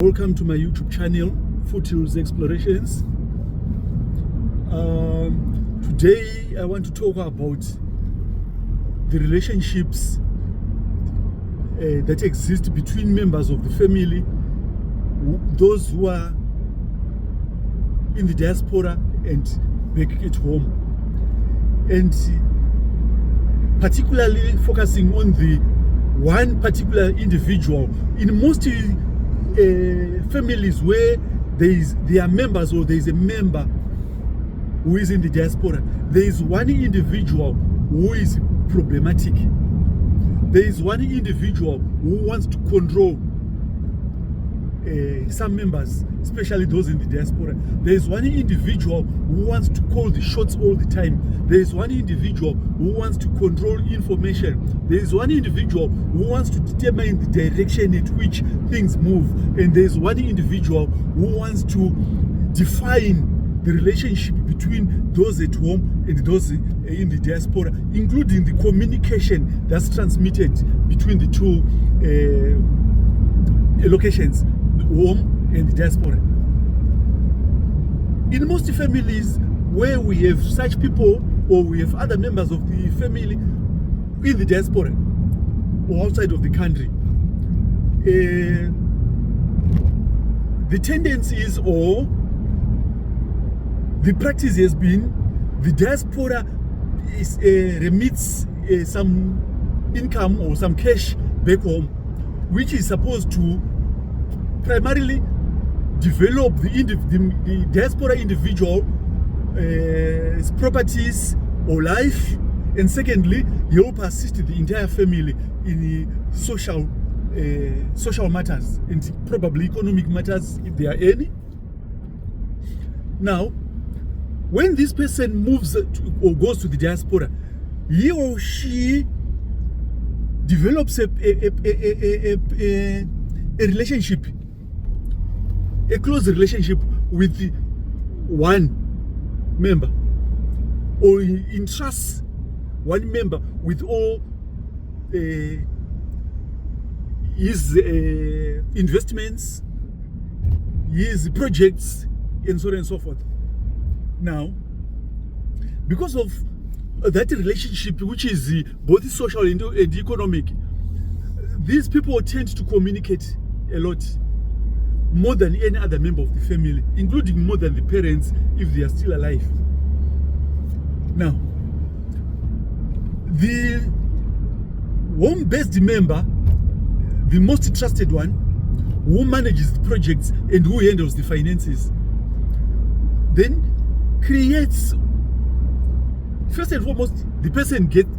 Welcome to my YouTube channel, Foothills Explorations. Today I want to talk about the relationships that exist between members of the family, those who are in the diaspora and back at home, and particularly focusing on the one particular individual. In most families where there are members, or there is a member who is in the diaspora, there is one individual who is problematic. There is one individual who wants to control some members, especially those in the diaspora. There is one individual who wants to call the shots all the time. There is one individual who wants to control information. There is one individual who wants to determine the direction in which things move. And there is one individual who wants to define the relationship between those at home and those in the diaspora, including the communication that's transmitted between the two locations, home and the diaspora. In most families where we have such people, or we have other members of the family in the diaspora or outside of the country, the tendency is, or the practice has been, the diaspora remits some income or some cash back home, which is supposed to primarily develop the diaspora individual properties or life, and secondly, help assist the entire family in social matters and probably economic matters, if there are any. Now, when this person moves or goes to the diaspora, he or she develops a relationship, a close relationship with one member, or entrusts one member with all his investments, his projects, and so on and so forth. Now, because of that relationship, which is both social and economic, these people tend to communicate a lot, more than any other member of the family, including more than the parents if they are still alive. Now, the home-based member, the most trusted one, who manages the projects and who handles the finances, then creates, first and foremost, the person keeps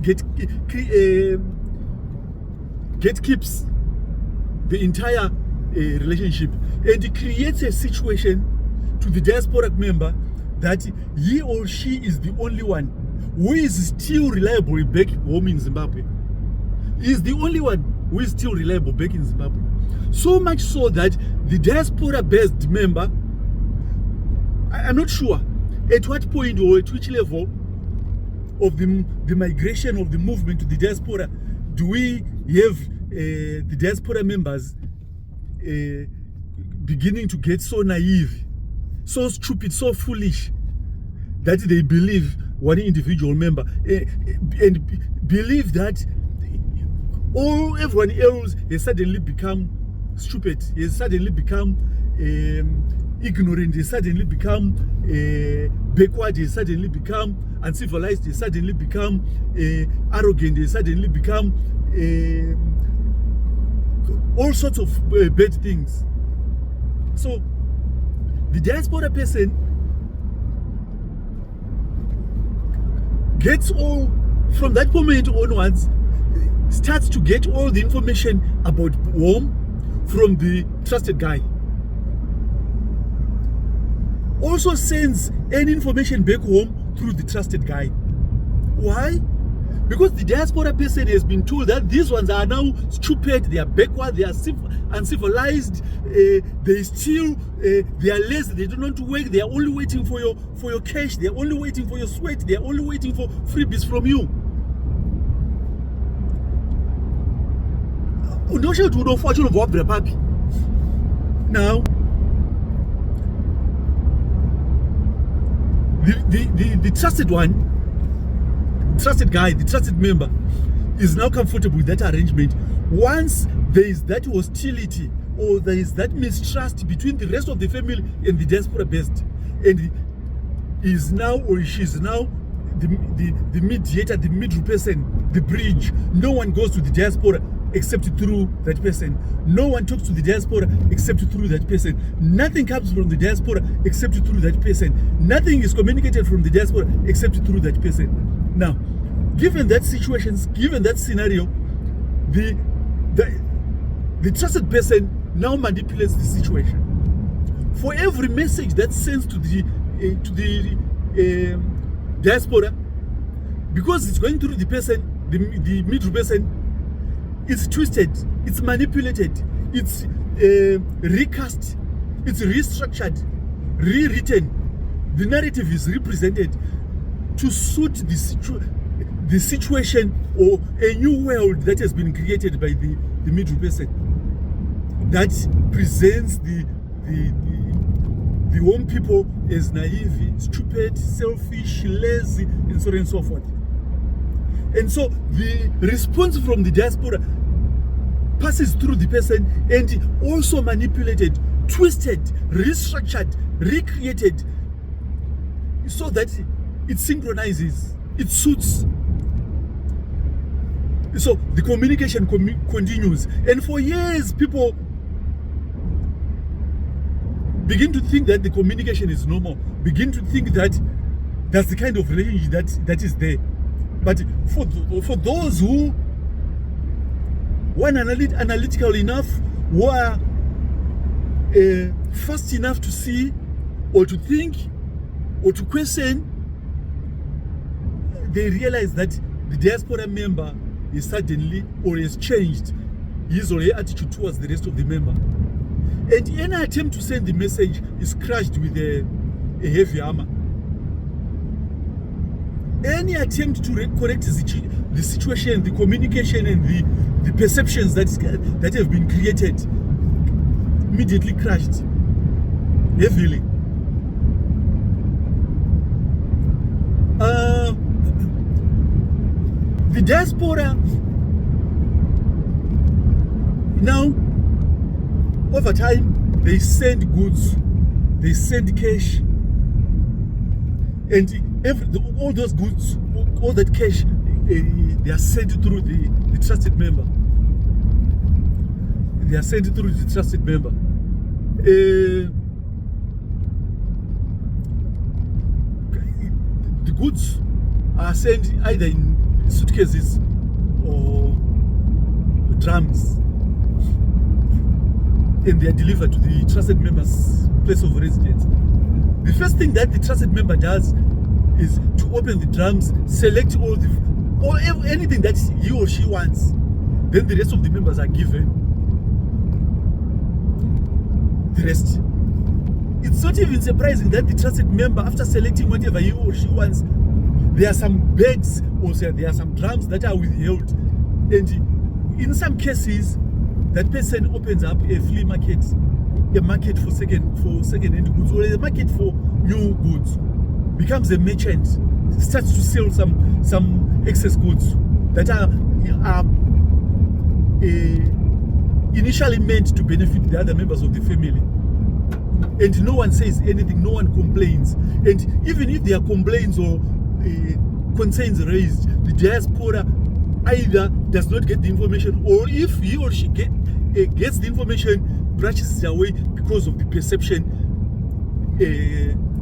the entire relationship, and it creates a situation to the diaspora member that he or she is the only one who is still reliable back home in Zimbabwe. He is the only one who is still reliable back in Zimbabwe. So much so that the diaspora-based member, I'm not sure at what point or at which level of the migration of the movement to the diaspora do we have the diaspora members beginning to get so naive, so stupid, so foolish, that they believe one individual member and believe that everyone else has suddenly become stupid, has suddenly become ignorant, has suddenly become backward, has suddenly become uncivilized, has suddenly become arrogant, has suddenly become all sorts of bad things. So the diaspora person gets all, from that moment onwards, starts to get all the information about home from the trusted guy. Also sends any information back home through the trusted guy. Why? Because the diaspora person has been told that these ones are now stupid, they are backward, they are uncivilized, they steal, they are lazy, they don't want to work, they are only waiting for your cash, they are only waiting for your sweat, they are only waiting for freebies from you. Now, the trusted one, trusted guy, the trusted member is now comfortable with that arrangement. Once there is that hostility or there is that mistrust between the rest of the family and the diaspora based, and is now or she is now the mediator, the middle person, the bridge. No one goes to the diaspora except through that person. No one talks to the diaspora except through that person. Nothing comes from the diaspora except through that person. Nothing is communicated from the diaspora except through that person. Now, given that situation, given that scenario, the trusted person now manipulates the situation. For every message that's sent to the diaspora, because it's going through the person, the middle person, it's twisted, it's manipulated, it's recast, it's restructured, rewritten. The narrative is represented to suit the situation or a new world that has been created by the middle person that presents the home people as naive, stupid, selfish, lazy, and so on and so forth. And so the response from the diaspora passes through the person and also manipulated, twisted, restructured, recreated, so that it synchronizes, it suits. So the communication continues. And for years, people begin to think that the communication is normal, begin to think that that's the kind of relationship that is there. But for those who are analytical enough, who are fast enough to see or to think or to question, they realize that the diaspora member is suddenly or has changed his or her attitude towards the rest of the member. And any attempt to send the message is crushed with a heavy hammer. Any attempt to correct the situation, the communication, and the perceptions that have been created immediately crushed heavily. The diaspora now, over time, they send goods, they send cash, and all those goods, all that cash, they are sent through the trusted member. They are sent through the trusted member. The goods are sent either in suitcases or drums, and they are delivered to the trusted member's place of residence. The first thing that the trusted member does is to open the drums, select anything that he or she wants. Then the rest of the members are given the rest. It's not even surprising that the trusted member, after selecting whatever he or she wants, there are some bags or there are some drums that are withheld. And in some cases, that person opens up a flea market, a market for second-hand goods, or a market for new goods, becomes a merchant, starts to sell some excess goods that are initially meant to benefit the other members of the family. And no one says anything, no one complains. And even if there are complaints or concerns raised, the diaspora either does not get the information, or if he or she gets the information, brushes it away because of the perception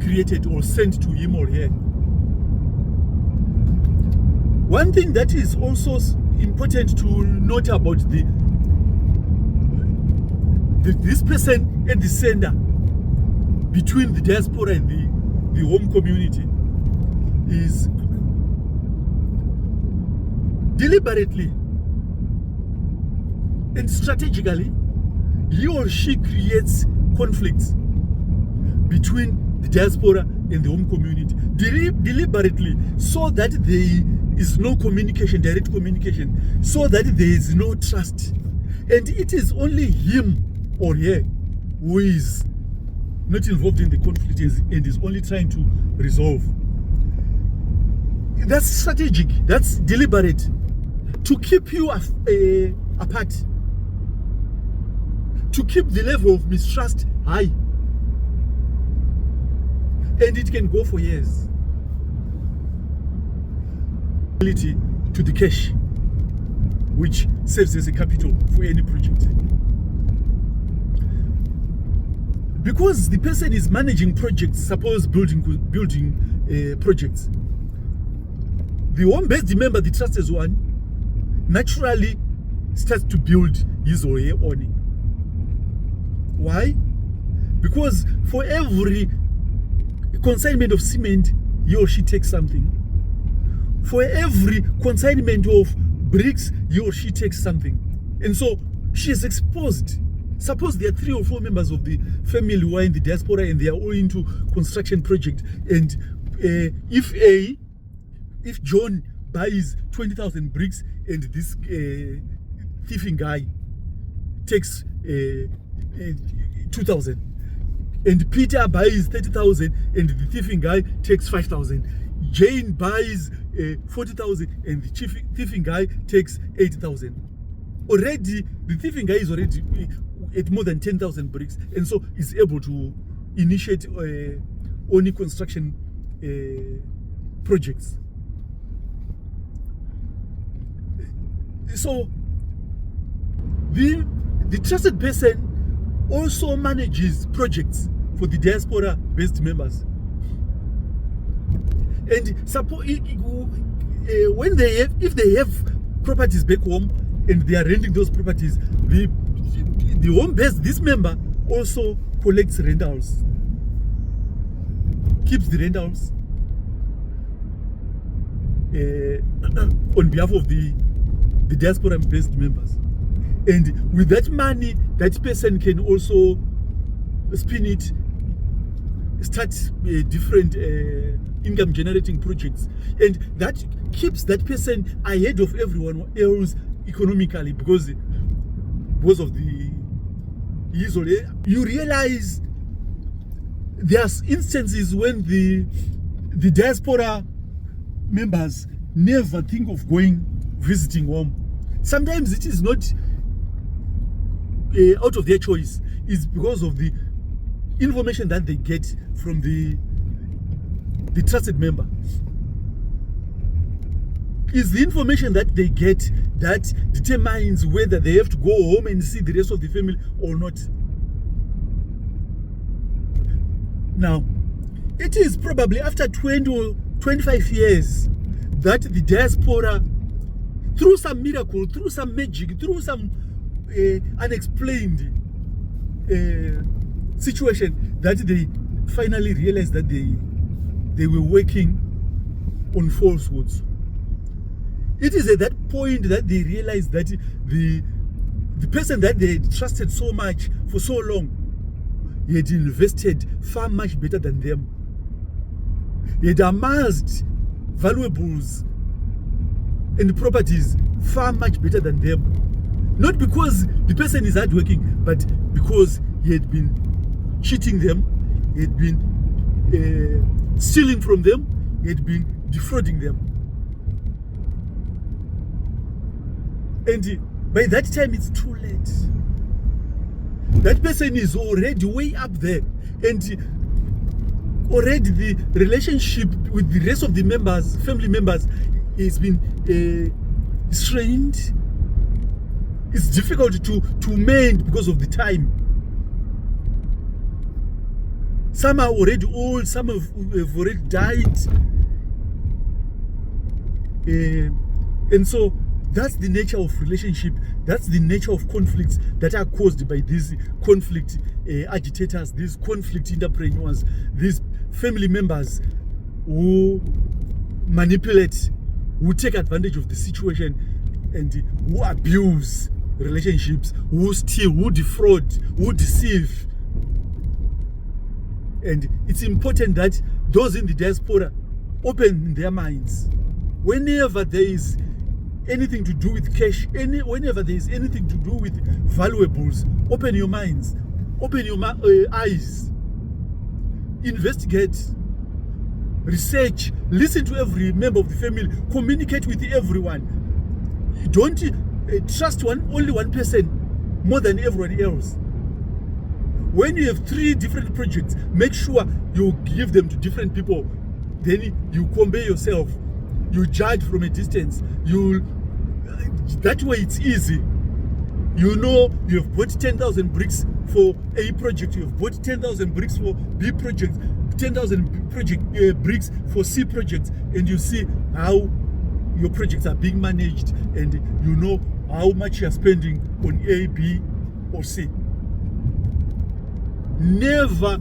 created or sent to him or her. One thing that is also important to note about this person and the sender between the diaspora and the home community is deliberately and strategically, he or she creates conflicts between the diaspora and the home community deliberately, so that there is no communication, direct communication, so that there is no trust. And it is only him or her who is not involved in the conflict and is only trying to resolve. That's strategic, that's deliberate, to keep you apart, to keep the level of mistrust high. And it can go for years. To the cash, which serves as a capital for any project. Because the person is managing projects, suppose building projects, the home-based member, the trusted one, naturally starts to build his or her own. Why? Because for every consignment of cement, he or she takes something. For every consignment of bricks, he or she takes something. And so she is exposed. Suppose there are 3 or 4 members of the family who are in the diaspora and they are all into construction project. And if John buys 20,000 bricks and this thieving guy takes 2,000, and Peter buys 30,000 and the thieving guy takes 5,000, Jane buys 40,000 and the thieving guy takes 80,000. Already, the thieving guy is already at more than 10,000 bricks, and so is able to initiate only construction projects. So, the trusted person also manages projects for the diaspora-based members. And suppose when if they have properties back home and they are renting those properties, the home-based, this member also collects rentals, keeps the rentals on behalf of the diaspora-based members. And with that money, that person can also spin it, start different income-generating projects, and that keeps that person ahead of everyone else economically because of the you realize there's instances when the diaspora members never think of visiting home. Sometimes it is not out of their choice, it's because of the information that they get from the trusted member. It's the information that they get that determines whether they have to go home and see the rest of the family or not. Now, it is probably after 20 or 25 years that the diaspora, through some miracle, through some magic, through some unexplained situation, that they finally realized that they were working on falsehoods. It is at that point that they realized that the person that they trusted so much for so long, he had invested far much better than them. He had amassed valuables and properties far much better than them. Not because the person is hardworking, but because he had been cheating them, he had been stealing from them, he had been defrauding them. And by that time, it's too late. That person is already way up there, and already the relationship with the rest of the members, family members, has been strained. It's difficult to mend because of the time. Some are already old, some have already died. And so that's the nature of relationship. That's the nature of conflicts that are caused by these conflict agitators, these conflict entrepreneurs, these family members who manipulate, who take advantage of the situation, and who abuse relationships, who steal, who defraud, who deceive. And it's important that those in the diaspora open their minds. Whenever there is anything to do with cash, whenever there is anything to do with valuables, open your minds. Open your eyes. Investigate. Research. Listen to every member of the family. Communicate with everyone. Don't trust only one person more than everyone else. When you have 3 different projects, make sure you give them to different people. Then you compare yourself. You judge from a distance. That way it's easy. You know you have bought 10,000 bricks for A project. You have bought 10,000 bricks for B project. 10,000 bricks for C projects. And you see how your projects are being managed. And you know how much you are spending on A, B, or C. Never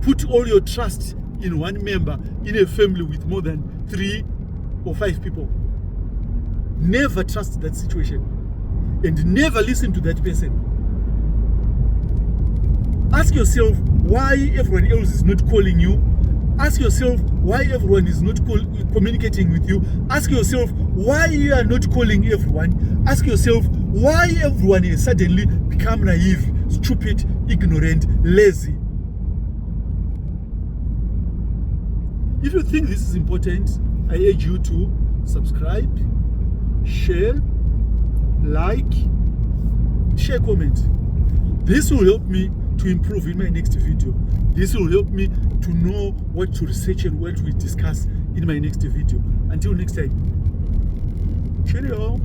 put all your trust in one member in a family with more than 3 or 5 people. Never trust that situation. And never listen to that person. Ask yourself why everyone else is not calling you. Ask yourself why everyone is not communicating with you. Ask yourself why you are not calling everyone. Ask yourself why everyone has suddenly become naive, stupid, ignorant, lazy. If you think this is important, I urge you to subscribe, share, like, share, comment. This will help me to improve in my next video. This will help me to know what to research and what we discuss in my next video. Until next time, cheerio.